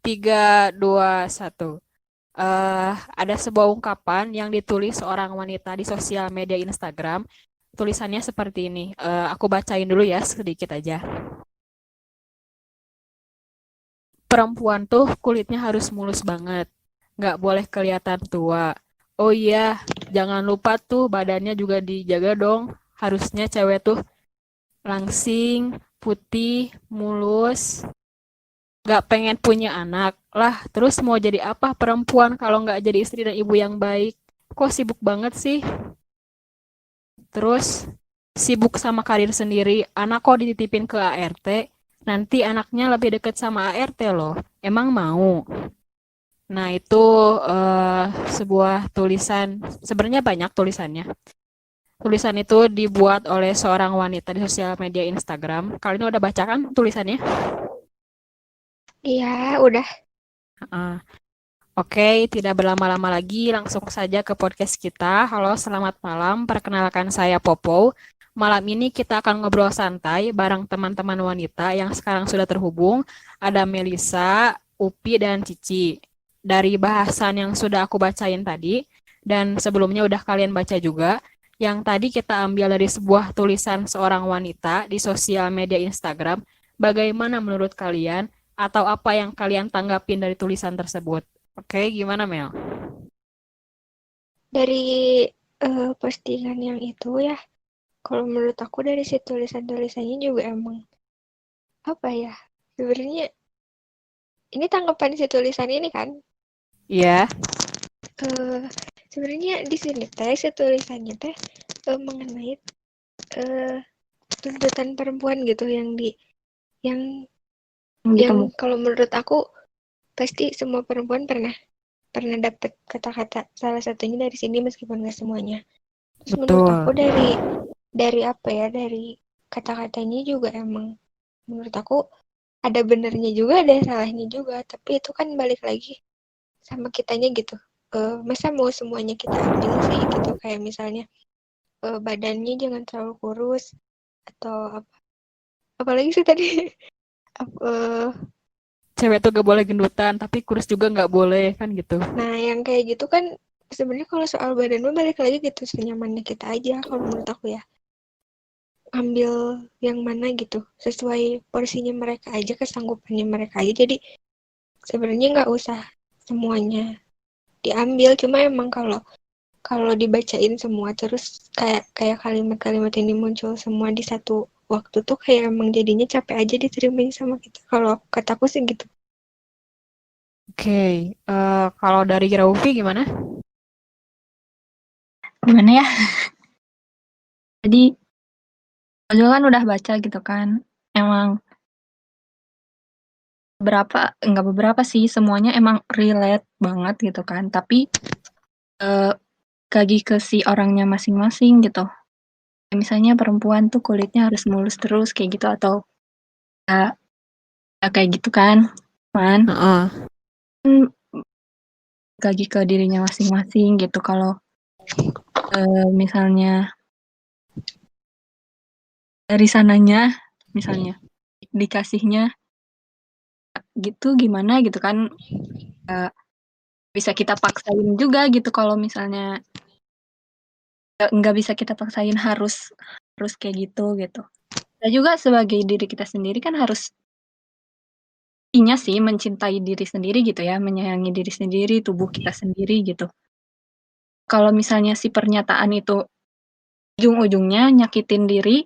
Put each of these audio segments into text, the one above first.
Tiga, dua, satu. Ada sebuah ungkapan yang ditulis seorang wanita di sosial media Instagram. Tulisannya seperti ini. Aku bacain dulu ya sedikit aja. Perempuan tuh kulitnya harus mulus banget. Nggak boleh kelihatan tua. Oh iya, jangan lupa tuh badannya juga dijaga dong. Harusnya cewek tuh langsing, putih, mulus, nggak pengen punya anak. Lah, terus mau jadi apa perempuan kalau nggak jadi istri dan ibu yang baik? Kok sibuk banget sih? Terus sibuk sama karir sendiri, anak kok dititipin ke ART, nanti anaknya lebih deket sama ART loh. Emang mau? Nah, itu eh, sebuah tulisan, sebenarnya banyak tulisannya. Tulisan itu dibuat oleh seorang wanita di sosial media Instagram. Kalian udah baca kan tulisannya? Iya, udah. Heeh. Oke, tidak berlama-lama lagi, langsung saja ke podcast kita. Halo, selamat malam. Perkenalkan saya Popo. Malam ini kita akan ngobrol santai bareng teman-teman wanita yang sekarang sudah terhubung. Ada Melisa, Upi, dan Cici. Dari bahasan yang sudah aku bacain tadi, dan sebelumnya udah kalian baca juga, yang tadi kita ambil dari sebuah tulisan seorang wanita di sosial media Instagram. Bagaimana menurut kalian? Atau apa yang kalian tanggapin dari tulisan tersebut? Oke, gimana Mel? Dari postingan yang itu ya, kalau menurut aku dari si tulisan-tulisannya juga emang apa ya? Sebenarnya ini tanggapan si tulisan ini kan, Iya, eh sebenarnya di sini teh si tulisannya teh mengenai eh, tuntutan perempuan gitu yang yang Ditemu. kalau menurut aku pasti semua perempuan pernah pernah dapat kata-kata salah satunya dari sini meskipun nggak semuanya. Terus menurut aku betul. dari apa ya dari kata-katanya juga emang menurut aku ada benernya juga ada salahnya juga tapi itu kan balik lagi sama kitanya gitu. Masa mau semuanya kita ambil sih gitu kayak misalnya badannya jangan terlalu kurus atau apa apalagi sih tadi uh, Cewek tuh gak boleh gendutan, tapi kurus juga gak boleh, kan gitu. nah yang kayak gitu kan sebenarnya kalau soal badan mah balik lagi gitu senyamannya kita aja kalau menurut aku ya ambil yang mana gitu sesuai porsinya mereka aja kesanggupannya mereka aja jadi sebenarnya nggak usah semuanya diambil cuma emang kalau kalau dibacain semua terus kayak kayak kalimat-kalimat ini muncul semua di satu waktu tuh kayak emang jadinya capek aja diterimain sama kita kalau kataku sih gitu. Oke, kalau dari Raufi gimana? Gimana ya? Jadi, juga kan udah baca gitu kan. Emang enggak beberapa sih, semuanya emang relate banget gitu kan. Tapi, eh lagi ke si orangnya masing-masing gitu. Misalnya perempuan tuh kulitnya harus mulus terus kayak gitu atau ya, ya kayak gitu kan. Man, Heeh. lagi ke dirinya masing-masing gitu. Kalau misalnya dari sananya, misalnya dikasihnya gitu gimana gitu kan, eh, bisa kita paksain juga gitu kalau misalnya nggak bisa kita paksain harus harus kayak gitu gitu. Kita juga sebagai diri kita sendiri kan harus sih mencintai diri sendiri gitu ya, menyayangi diri sendiri, tubuh kita sendiri gitu. Kalau misalnya si pernyataan itu ujung-ujungnya nyakitin diri,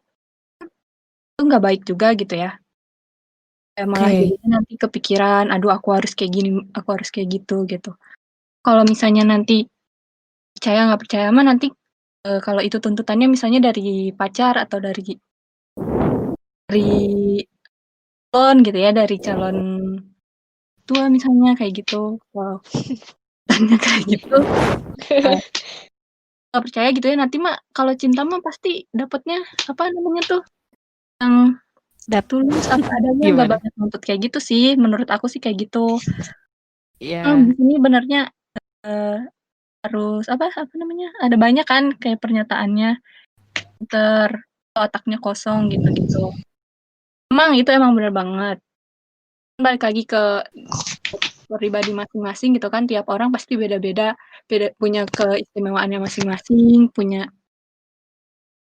itu nggak baik juga gitu ya. Ya malah Oke. jadinya nanti kepikiran, aduh aku harus kayak gini, aku harus kayak gitu gitu. Kalau misalnya nanti percaya nggak percaya mah nanti kalau itu tuntutannya misalnya dari pacar atau dari calon gitu ya, dari calon tua misalnya kayak gitu. Wow, tanya kayak gitu, nggak percaya gitu ya, nanti mah kalau cinta mah pasti dapetnya, apa namanya tuh, yang Dat tulus apa adanya, nggak gimana? banyak nuntut kayak gitu sih, menurut aku sih kayak gitu. Di Ya, sini benernya, eee, harus apa namanya, ada banyak kan kayak pernyataannya, pinter, otaknya kosong gitu-gitu. Emang itu emang bener banget. balik lagi ke pribadi masing-masing gitu kan, tiap orang pasti beda-beda, punya keistimewaannya masing-masing, punya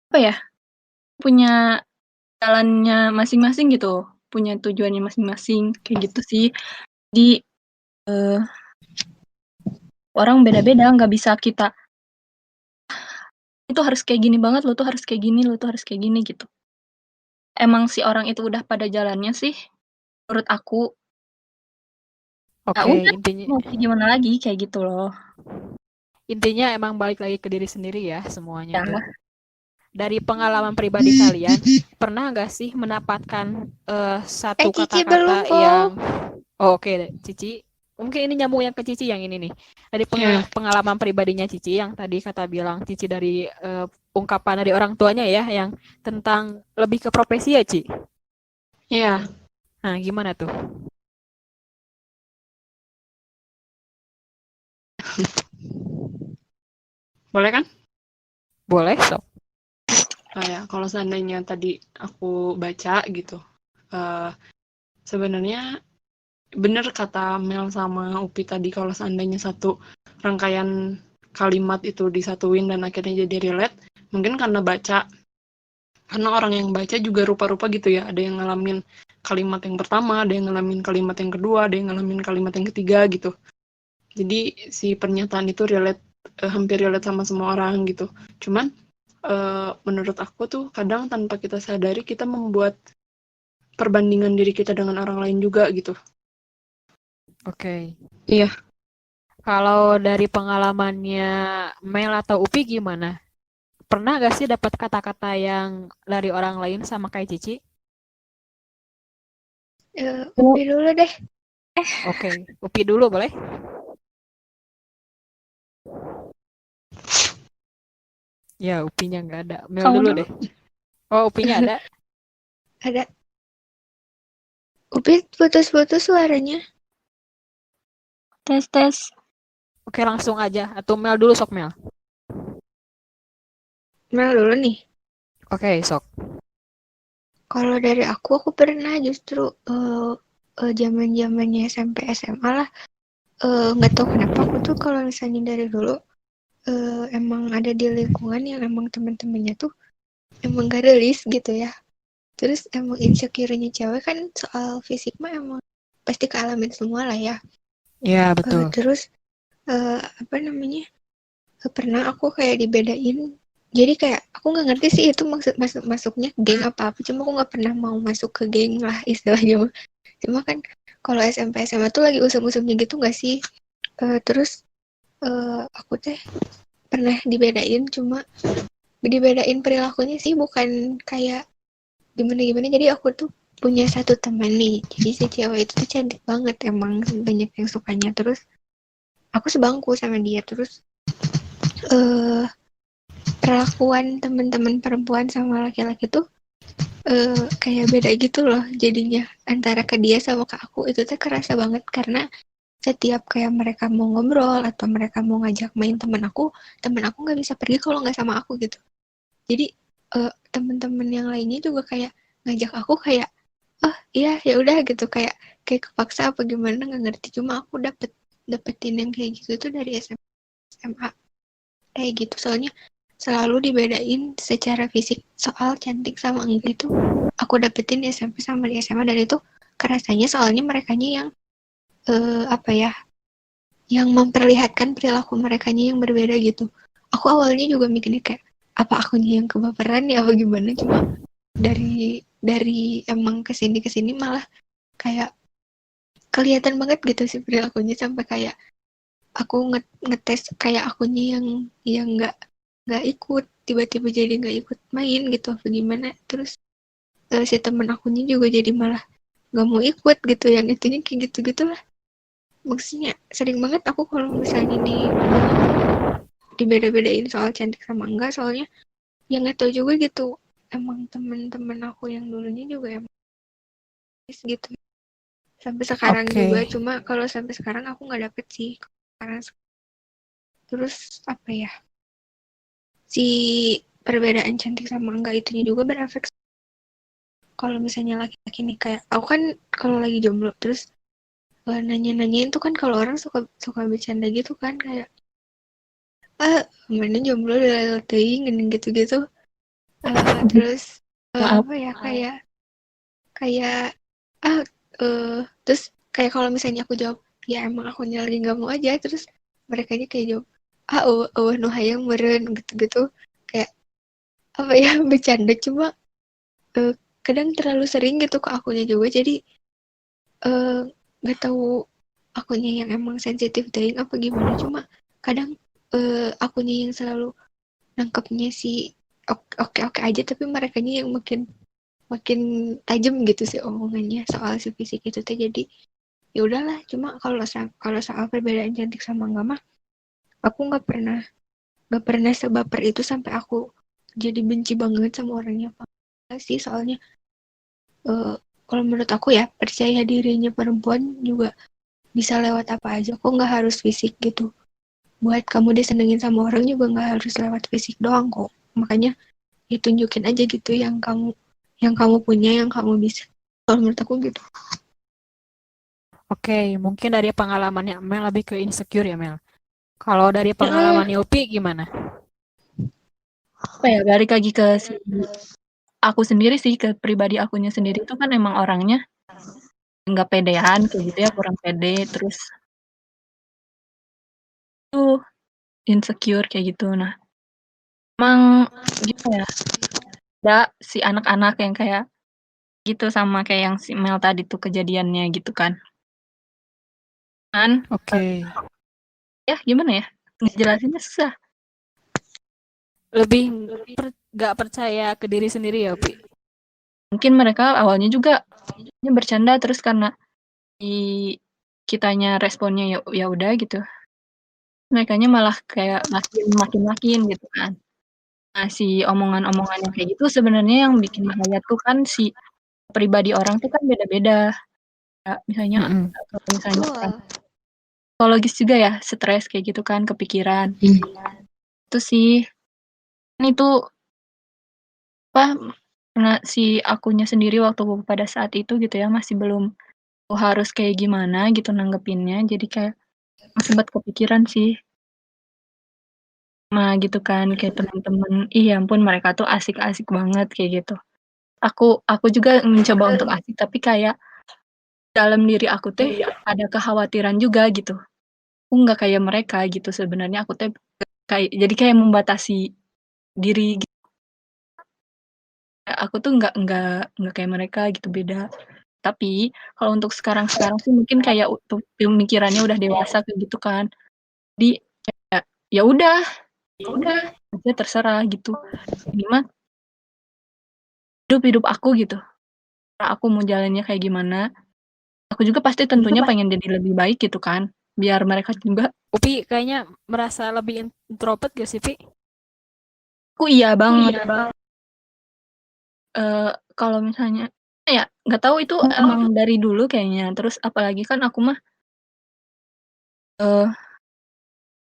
apa ya, punya jalannya masing-masing gitu, punya tujuannya masing-masing, kayak gitu sih. Jadi, eee, orang beda-beda, nggak bisa kita, "Itu harus kayak gini banget, lo tuh harus kayak gini, lo tuh harus kayak gini," gitu. Emang si orang itu udah pada jalannya sih, menurut aku, ya Oke, udah, intinya mau kayak gimana lagi, kayak gitu loh. intinya emang balik lagi ke diri sendiri ya semuanya Ya, tuh. Dari pengalaman pribadi kalian, pernah nggak sih mendapatkan satu Cici belum, kata-kata Po. yang oke, Cici, mungkin ini nyambung yang ke Cici yang ini nih. Dari ya, pengalaman pribadinya Cici yang tadi kata bilang Cici dari ungkapan dari orang tuanya ya yang tentang lebih ke profesi ya, Ci. iya. Nah, gimana tuh? Boleh kan? Boleh, sok. Kayak kalau seandainya tadi aku baca gitu, eh, sebenarnya bener kata Mel sama Upi tadi kalau seandainya satu rangkaian kalimat itu disatuin dan akhirnya jadi relate, mungkin karena baca, karena orang yang baca juga rupa-rupa gitu ya, ada yang ngalamin kalimat yang pertama, ada yang ngalamin kalimat yang kedua, ada yang ngalamin kalimat yang ketiga gitu. Jadi si pernyataan itu relate, hampir relate sama semua orang gitu. Cuman menurut aku tuh kadang tanpa kita sadari kita membuat perbandingan diri kita dengan orang lain juga gitu. Oke. Iya. Kalau dari pengalamannya Mel atau Upi gimana? Pernah gak sih dapat kata-kata yang dari orang lain sama kayak Cici? Upi dulu deh. Oke, Upi dulu boleh? Ya, Upinya nggak ada. Mel Kamu dulu dulu. deh. Oh, Upinya ada. Ada. Upi putus-putus suaranya. Tes. Oke, langsung aja. Atau Mel dulu, sok Mel. Mel dulu nih. Oke, sok. Kalau dari aku pernah justru zaman-zamannya SMP SMA lah. Nggak tahu kenapa aku tuh kalau misalnya dari dulu emang ada di lingkungan yang emang teman-temannya tuh emang gak rilis gitu ya. Terus emang insecure-nya cewek kan soal fisik mah emang pasti kealamin semua lah ya. Ya, betul. Terus apa namanya? Pernah aku kayak dibedain. Jadi kayak aku nggak ngerti sih itu masuknya geng apa apa. Cuma aku nggak pernah mau masuk ke geng lah istilahnya. Cuma kan kalau SMP SMA tuh lagi usum-usumnya gitu nggak sih? Terus aku teh pernah dibedain, cuma dibedain perilakunya sih bukan kayak gimana-gimana. Jadi aku tuh punya satu teman nih. Jadi si cewek itu tuh cantik banget, emang banyak yang sukanya. Terus aku sebangku sama dia. Terus eh perlakuan teman-teman perempuan sama laki-laki tuh kayak beda gitu loh jadinya antara ke dia sama ke aku. Itu tuh kerasa banget karena setiap kayak mereka mau ngobrol atau mereka mau ngajak main temen aku nggak bisa pergi kalau nggak sama aku gitu. Jadi temen-temen yang lainnya juga kayak ngajak aku kayak oh iya ya udah gitu, kayak kayak kepaksa apa gimana nggak ngerti. Cuma aku dapetin yang kayak gitu tuh dari SMA kayak gitu. Soalnya selalu dibedain secara fisik, soal cantik sama enggak itu aku dapetin di SMP sama di SMA. Dan itu kerasanya soalnya merekanya yang apa ya, yang memperlihatkan perilaku merekanya yang berbeda gitu. Aku awalnya juga mikirnya kayak apa akunya yang kebaperan ya apa gimana. Cuma dari emang kesini malah kayak kelihatan banget gitu sih perilakunya, sampai kayak aku ngetes kayak akunya yang nggak ikut, tiba-tiba jadi nggak ikut main gitu apa gimana. Terus si temen akunya juga jadi malah nggak mau ikut gitu, yang itunya kayak gitu gitulah. Maksudnya sering banget aku kalau misalnya dibeda-bedain soal cantik sama enggak. Soalnya yang nggak tahu juga gitu, emang temen-temen aku yang dulunya juga emang gitu sampai sekarang juga. Oke. Cuma kalau sampai sekarang aku nggak dapet sih sekarang. Terus apa ya, si perbedaan cantik sama enggak itunya juga berefek kalau misalnya laki-laki nih kayak aku kan kalau lagi jomblo terus nanya-nanyain tuh kan kalau orang suka suka bercanda gitu kan kayak mana jomblo udah teuing gini gitu-gitu. Terus Maaf. apa ya kayak kayak ah terus kayak kalau misalnya aku jawab ya emang aku lagi nggak mau aja terus mereka aja kayak jawab nu hayang meureun gitu-gitu kayak apa ya bercanda cuma eh, kadang terlalu sering gitu ke akunya juga jadi nggak tahu akunya yang emang sensitif dating apa gimana cuma kadang akunya yang selalu nangkepnya si oke oke aja tapi mereka yang makin makin tajam gitu sih omongannya soal si fisik itu teh jadi ya udahlah cuma kalau soal perbedaan cantik sama enggak mah aku nggak pernah sebaper itu sampai aku jadi benci banget sama orangnya apa sih soalnya eh, kalau menurut aku ya percaya dirinya perempuan juga bisa lewat apa aja kok nggak harus fisik gitu buat kamu disenengin sama orang juga nggak harus lewat fisik doang kok makanya ya tunjukin aja gitu yang kamu punya yang kamu bisa kalau menurut aku gitu. Oke, mungkin dari pengalamannya Mel lebih ke insecure ya Mel. Kalau dari Heeh. pengalaman Yopi gimana? Apa ya, balik lagi ke si aku sendiri sih, ke pribadi akunya sendiri tuh kan emang orangnya nggak pedean kayak gitu ya, kurang pede, terus tuh insecure kayak gitu. Nah, emang gimana ya, ada si anak-anak yang kayak gitu sama kayak yang si Mel tadi tuh kejadiannya gitu kan. Kan, Oke, ya gimana ya, ngejelasinnya susah. lebih gak percaya ke diri sendiri ya Yopi? Mungkin mereka awalnya juga bercanda terus karena di kitanya responnya ya ya udah gitu, merekanya malah kayak makin gitu kan. Nah, si omongan-omongan yang kayak gitu sebenarnya yang bikin bahaya tuh kan si pribadi orang tuh kan beda-beda. Kayak misalnya Mm-mm. kalau misalnya orang Betul. psikologis juga ya, stres kayak gitu kan, kepikiran. Itu sih, kan itu apa, karena si akunya sendiri waktu pada saat itu gitu ya, masih belum tahu harus kayak gimana gitu nanggepinnya, jadi kayak sempet kepikiran sih. Nah gitu kan, kayak temen-temen, ih ya ampun mereka tuh asik-asik banget kayak gitu. Aku juga mencoba untuk asik, tapi kayak dalam diri aku teh ada kekhawatiran juga gitu. Aku nggak kayak mereka gitu sebenarnya aku teh jadi kayak membatasi diri gitu. Aku tuh nggak kayak mereka gitu, beda. Tapi kalau untuk sekarang-sekarang sih mungkin kayak untuk pemikirannya udah dewasa kayak gitu kan. Jadi kayak ya udah aja terserah gitu. Ini mah hidup aku gitu. Nah, aku mau jalannya kayak gimana, aku juga pasti tentunya pengen jadi lebih baik gitu kan. Biar mereka juga Upi kayaknya merasa lebih introvert gak sih, Pi? aku iya banget. Kalau misalnya ya nggak tahu itu emang dari dulu kayaknya, terus apalagi kan aku mah, eee,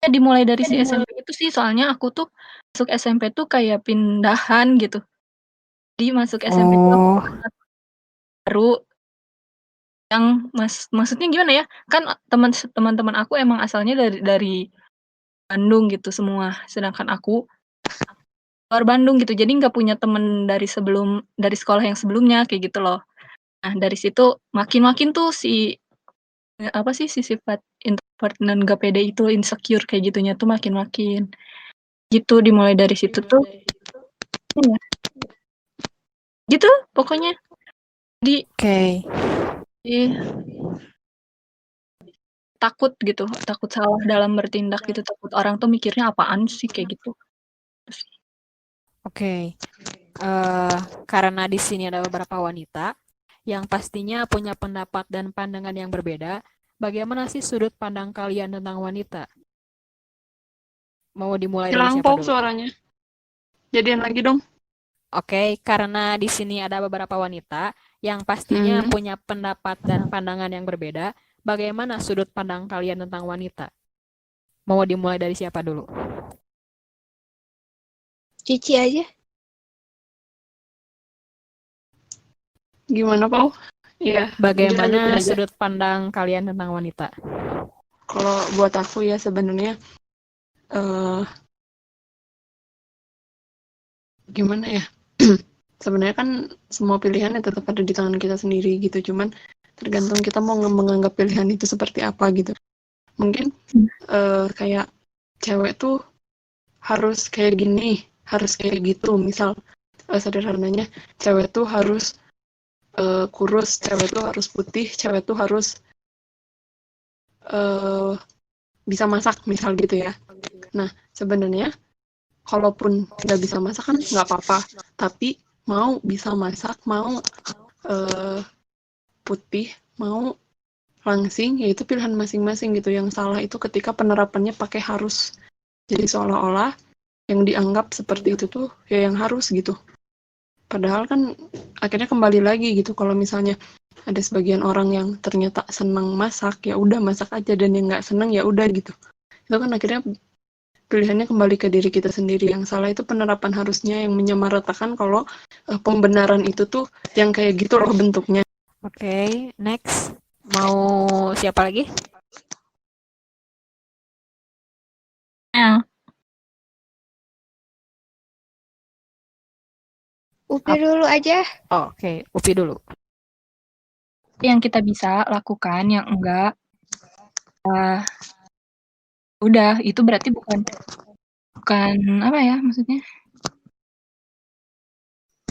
ya dimulai dari si SMP itu sih, soalnya aku tuh masuk SMP tuh kayak pindahan gitu. Jadi masuk SMP tuh aku Oh, anak baru yang maksudnya gimana ya, kan teman-teman aku emang asalnya dari Bandung gitu semua, sedangkan aku luar Bandung gitu, jadi nggak punya temen dari sekolah yang sebelumnya kayak gitu loh. Nah dari situ makin tuh si apa sih, si sifat introvert dan nggak pede itu, insecure kayak gitunya tuh makin-makin. Gitu, dimulai dari situ tuh iya, gitu pokoknya. Jadi oke. ih, takut gitu, takut salah dalam bertindak gitu, takut orang tuh mikirnya apaan sih kayak gitu. Terus Oke. Karena di sini ada beberapa wanita yang pastinya punya pendapat dan pandangan yang berbeda. Bagaimana sih sudut pandang kalian tentang wanita? Mau dimulai dari Hilang siapa Pop dulu? suaranya. Jadian lagi dong. Oke, karena di sini ada beberapa wanita yang pastinya Hmm. punya pendapat dan pandangan yang berbeda. Bagaimana sudut pandang kalian tentang wanita? Mau dimulai dari siapa dulu? Cici aja. Gimana, Pau? Iya, lanjut Bagaimana aja. sudut pandang kalian tentang wanita? Kalau buat aku ya sebenarnya eh gimana ya? Sebenarnya kan semua pilihan tetap ada di tangan kita sendiri gitu. Cuman tergantung kita mau menganggap pilihan itu seperti apa gitu. Mungkin kayak cewek tuh harus kayak gini, harus kayak gitu. Misal sederhananya cewek tuh harus kurus, cewek tuh harus putih, cewek tuh harus eh, bisa masak, misal gitu ya. Nah, sebenarnya kalaupun nggak bisa masak kan nggak apa-apa. Tapi mau bisa masak, mau eh, putih, mau langsing, yaitu pilihan masing-masing gitu. Yang salah itu ketika penerapannya pakai harus. Jadi seolah-olah yang dianggap seperti itu tuh ya yang harus gitu. Padahal kan akhirnya kembali lagi gitu kalau misalnya ada sebagian orang yang ternyata senang masak, ya udah masak aja, dan yang nggak senang ya udah gitu. Itu kan akhirnya pilihannya kembali ke diri kita sendiri. Yang salah itu penerapan harusnya yang menyamaratakan kalau pembenaran itu tuh yang kayak gitu loh bentuknya. Oke, next. Mau siapa lagi? Nah, Upi dulu aja. Oke, Upi dulu. yang kita bisa lakukan, yang enggak, udah itu berarti bukan apa ya maksudnya?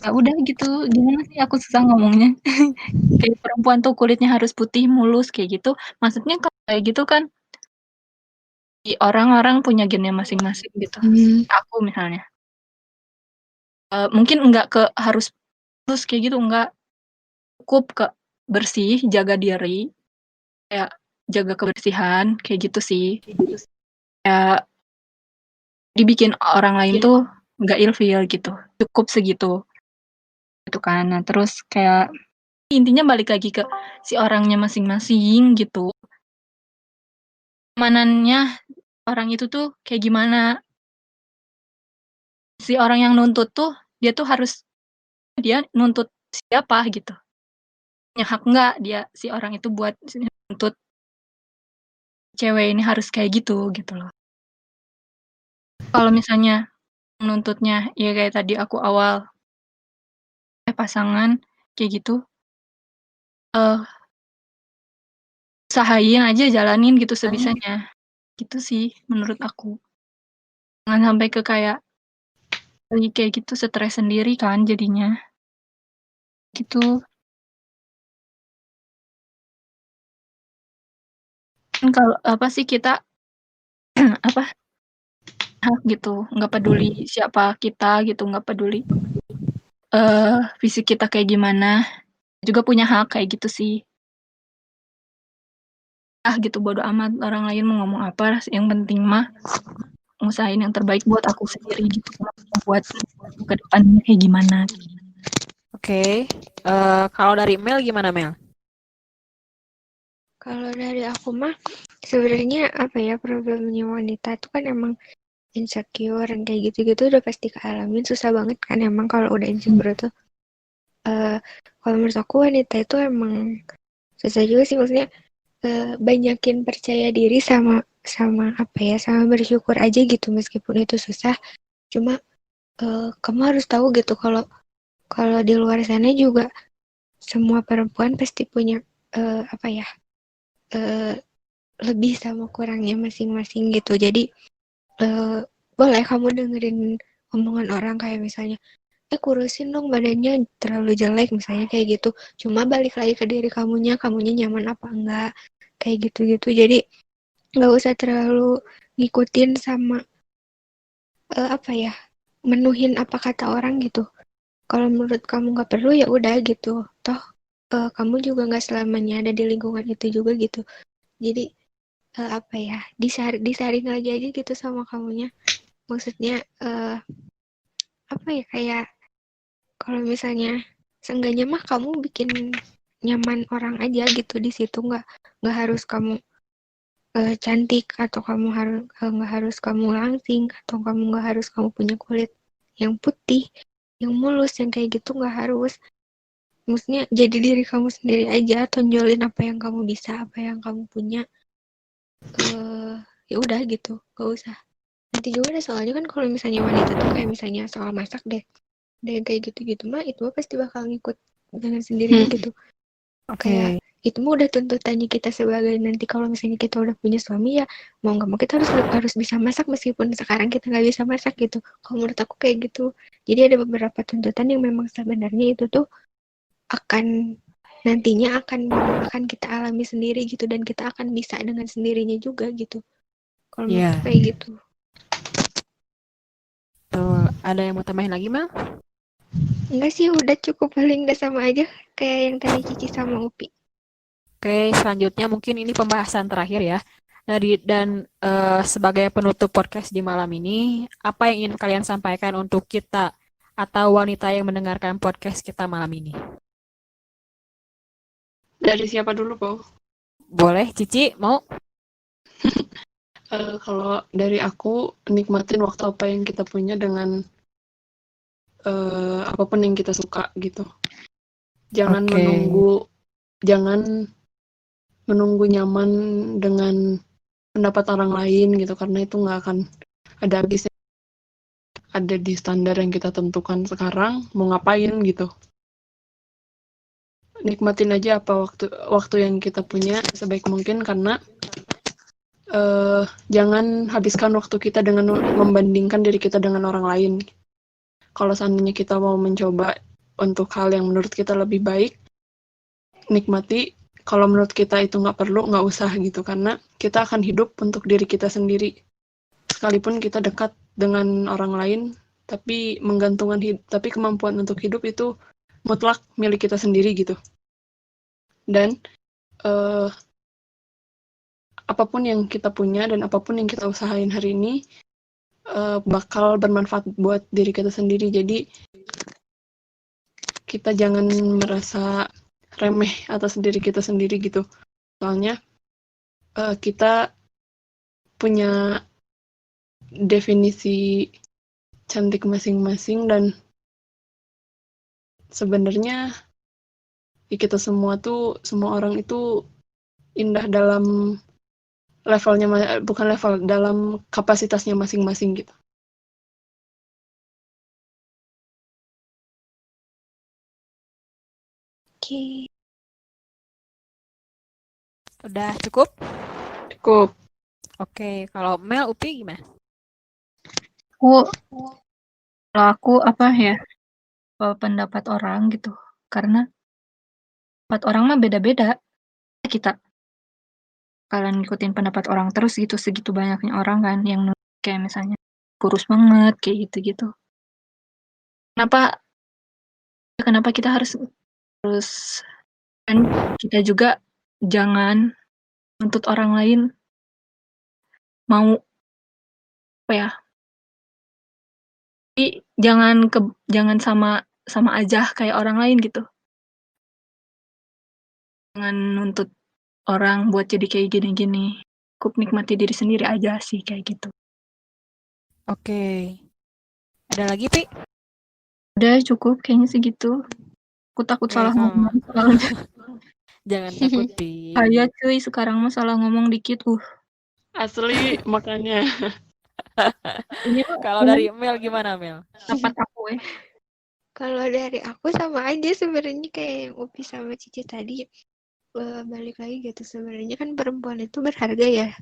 Ya udah gitu, gimana sih aku susah ngomongnya. Kayak perempuan tuh kulitnya harus putih mulus kayak gitu. Maksudnya kalau kayak gitu kan orang-orang punya gennya masing-masing gitu. Aku misalnya. Mungkin enggak ke harus mulus kayak gitu, enggak. Cukup ke bersih, jaga diri, kayak jaga kebersihan kayak gitu sih. Kayak dibikin orang lain tuh enggak ilfeel gitu. Cukup segitu. Gitu kan. Nah, terus kayak intinya balik lagi ke si orangnya masing-masing gitu. Keamanannya orang itu tuh kayak gimana. Si orang yang nuntut tuh, dia tuh harus dia nuntut siapa gitu. Punya hak nggak dia si orang itu buat nuntut cewek ini harus kayak gitu loh. Kalau misalnya nuntutnya ya kayak tadi aku awal pasangan kayak gitu, usahain aja jalanin gitu sebisanya. Gitu sih menurut aku. Jangan sampai ke kayak gitu stres sendiri kan jadinya. Gitu. Kan kalau apa sih kita apa hak gitu, nggak peduli siapa kita gitu, nggak peduli fisik kita kayak gimana, juga punya hak kayak gitu sih. Gitu bodo amat orang lain mau ngomong apa, yang penting mah ngusahain yang terbaik buat aku sendiri gitu, buat ke depannya kayak gimana. Oke, kalau dari Mel gimana Mel? Kalau dari aku mah sebenarnya apa ya, problemnya wanita itu kan emang insecure yang kayak gitu-gitu udah pasti kealamin, susah banget kan emang kalau udah insecure tuh. Kalau menurut aku wanita itu emang susah juga sih, maksudnya banyakin percaya diri sama sama apa ya, sama bersyukur aja gitu meskipun itu susah. Cuma kamu harus tahu gitu kalau kalau di luar sana juga semua perempuan pasti punya apa ya, eh, lebih sama kurangnya masing-masing gitu. Jadi boleh kamu dengerin omongan orang kayak misalnya, kurusin dong badannya terlalu jelek misalnya kayak gitu. Cuma balik lagi ke diri kamunya nyaman apa enggak, kayak gitu-gitu. Jadi nggak usah terlalu ngikutin sama apa ya, menuhin apa kata orang gitu. Kalau menurut kamu nggak perlu ya udah gitu. Toh kamu juga nggak selamanya ada di lingkungan itu juga gitu. Jadi apa ya, disaring lagi aja gitu sama kamunya. Maksudnya apa ya, kayak kalau misalnya seenggaknya mah kamu bikin nyaman orang aja gitu di situ, nggak harus kamu cantik, atau kamu harus nggak harus kamu langsing, atau kamu nggak harus kamu punya kulit yang putih, yang mulus, yang kayak gitu nggak harus. maksudnya jadi diri kamu sendiri aja, tonjolin apa yang kamu bisa, apa yang kamu punya. Ya udah gitu, gak usah. Nanti juga deh, soalnya kan kalau misalnya wanita tuh kayak misalnya soal masak deh kayak gitu-gitu mah itu mah pasti bakal ngikut dengan sendirinya gitu. Kayak Oke. itu mah udah tuntutannya kita sebagai nanti kalau misalnya kita udah punya suami ya mau nggak mau kita harus bisa masak meskipun sekarang kita nggak bisa masak gitu. Kalau menurut aku kayak gitu. Jadi ada beberapa tuntutan yang memang sebenarnya itu tuh akan nantinya akan kita alami sendiri gitu dan kita akan bisa dengan sendirinya juga gitu. Kalau menurutku Iya, kayak gitu. tuh. Ada yang mau tambahin lagi, Mel? Enggak sih, udah cukup paling udah sama aja kayak yang tadi Cici sama Upi. Oke, selanjutnya mungkin ini pembahasan terakhir ya. Sebagai penutup podcast di malam ini, apa yang ingin kalian sampaikan untuk kita atau wanita yang mendengarkan podcast kita malam ini? Dari siapa dulu, Po? Boleh, Cici, mau? Kalau dari aku, nikmatin waktu apa yang kita punya dengan apapun yang kita suka gitu. Jangan Oke. jangan menunggu nyaman dengan pendapat orang lain gitu, karena itu nggak akan ada habisnya. Ada di standar yang kita tentukan sekarang, mau ngapain gitu. Nikmatin aja apa waktu yang kita punya sebaik mungkin, karena jangan habiskan waktu kita dengan membandingkan diri kita dengan orang lain. Kalau seandainya kita mau mencoba untuk hal yang menurut kita lebih baik, nikmati. Kalau menurut kita itu nggak perlu, nggak usah gitu, karena kita akan hidup untuk diri kita sendiri. Sekalipun kita dekat dengan orang lain, tapi tapi kemampuan untuk hidup itu mutlak milik kita sendiri gitu. Dan apapun yang kita punya dan apapun yang kita usahain hari ini bakal bermanfaat buat diri kita sendiri. Jadi kita jangan merasa remeh atas diri kita sendiri gitu. Soalnya kita punya definisi cantik masing-masing, dan sebenarnya kita semua orang itu indah dalam levelnya, bukan level, dalam kapasitasnya masing-masing gitu. Oke. Udah cukup? Cukup. Oke, kalau Mel, Upi gimana? Kalau aku apa ya, pendapat orang gitu. Karena pendapat orang mah beda-beda. Kita kalian ngikutin pendapat orang terus gitu, segitu banyaknya orang kan yang kayak misalnya kurus banget kayak gitu-gitu. Kenapa kita harus kan kita juga jangan nuntut orang lain mau apa ya? Jangan sama aja kayak orang lain gitu. Jangan nuntut orang buat jadi kayak gini-gini. Cukup nikmati diri sendiri aja sih kayak gitu. Oke. Ada lagi, Pi? Udah cukup kayaknya sih gitu. Aku takut Oke, salah kalau ngomong soalnya. jangan takut, Pi. Kayak cuy sekarang mah salah ngomong dikit. Asli, makanya. Ini Kalau dari Mel gimana, Mel? dapat aku Kalau dari aku sama aja sebenarnya kayak yang Upi sama Cici tadi. Balik lagi gitu, sebenarnya kan perempuan itu berharga ya.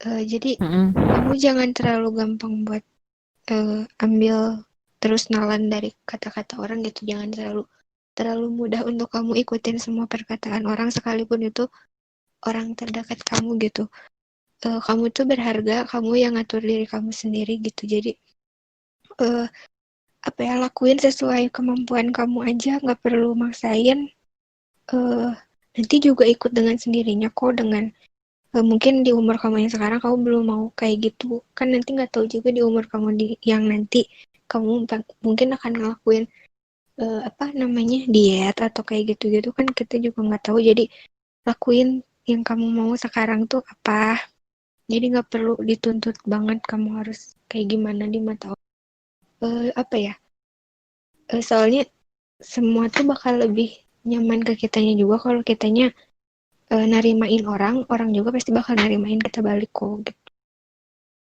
Jadi kamu jangan terlalu gampang buat ambil terus nalan dari kata-kata orang gitu. Jangan terlalu mudah untuk kamu ikutin semua perkataan orang sekalipun itu orang terdekat kamu gitu. Kamu tuh berharga, kamu yang ngatur diri kamu sendiri gitu. Jadi lakuin sesuai kemampuan kamu aja, nggak perlu maksain. Nanti juga ikut dengan sendirinya kok, dengan mungkin di umur kamu yang sekarang kamu belum mau kayak gitu, kan nanti nggak tahu juga di umur kamu yang nanti kamu mungkin akan ngelakuin diet atau kayak gitu-gitu, kan kita juga nggak tahu. Jadi lakuin yang kamu mau sekarang tuh apa, jadi nggak perlu dituntut banget kamu harus kayak gimana di mata orang. Soalnya semua tuh bakal lebih nyaman ke kitanya juga kalau kitanya narimain orang juga pasti bakal narimain kita balik kok gitu.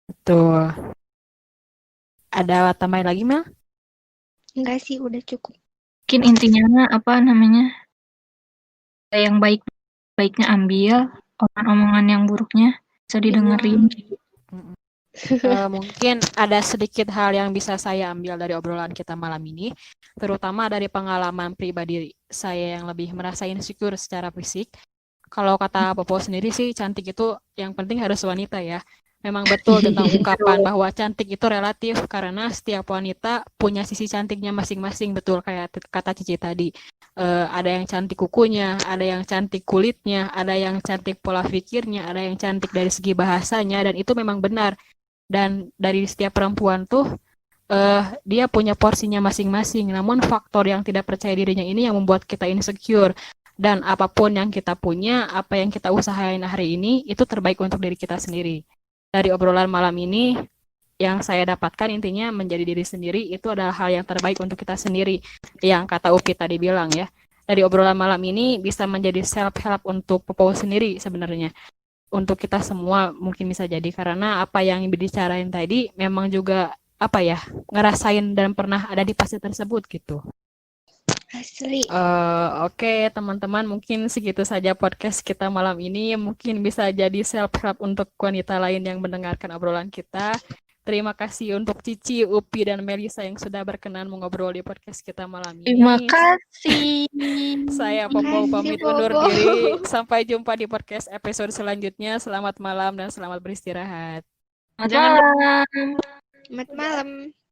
Betul. Ada tambahan lagi, Mel? Enggak sih, udah cukup. Mungkin intinya apa namanya? Yang baiknya ambil, omongan-omongan yang buruknya bisa didengerin. Mungkin ada sedikit hal yang bisa saya ambil dari obrolan kita malam ini, terutama dari pengalaman pribadi saya yang lebih merasa insecure secara fisik. Kalau kata Popo sendiri sih, cantik itu yang penting harus wanita ya. Memang betul tentang ungkapan bahwa cantik itu relatif karena setiap wanita punya sisi cantiknya masing-masing, betul kayak kata Cici tadi. Ada yang cantik kukunya, ada yang cantik kulitnya, ada yang cantik pola pikirnya, ada yang cantik dari segi bahasanya, dan itu memang benar. Dan dari setiap perempuan tuh dia punya porsinya masing-masing. Namun faktor yang tidak percaya dirinya ini yang membuat kita insecure. Dan apapun yang kita punya, apa yang kita usahain hari ini, itu terbaik untuk diri kita sendiri. Dari obrolan malam ini, yang saya dapatkan intinya menjadi diri sendiri itu adalah hal yang terbaik untuk kita sendiri. Yang kata Upi tadi bilang ya. Dari obrolan malam ini bisa menjadi self-help untuk Popo sendiri sebenarnya. Untuk kita semua mungkin bisa jadi karena apa yang dibicarain tadi memang juga apa ya, ngerasain dan pernah ada di fase tersebut gitu. Asli. Oke, teman-teman, mungkin segitu saja podcast kita malam ini. Mungkin bisa jadi self-help untuk wanita lain yang mendengarkan obrolan kita. Terima kasih untuk Cici, Upi, dan Melisa yang sudah berkenan mengobrol di podcast kita malam ini. Terima kasih. Saya Popo pamit undur diri. Sampai jumpa di podcast episode selanjutnya. Selamat malam dan selamat beristirahat. Selamat malam. Selamat malam.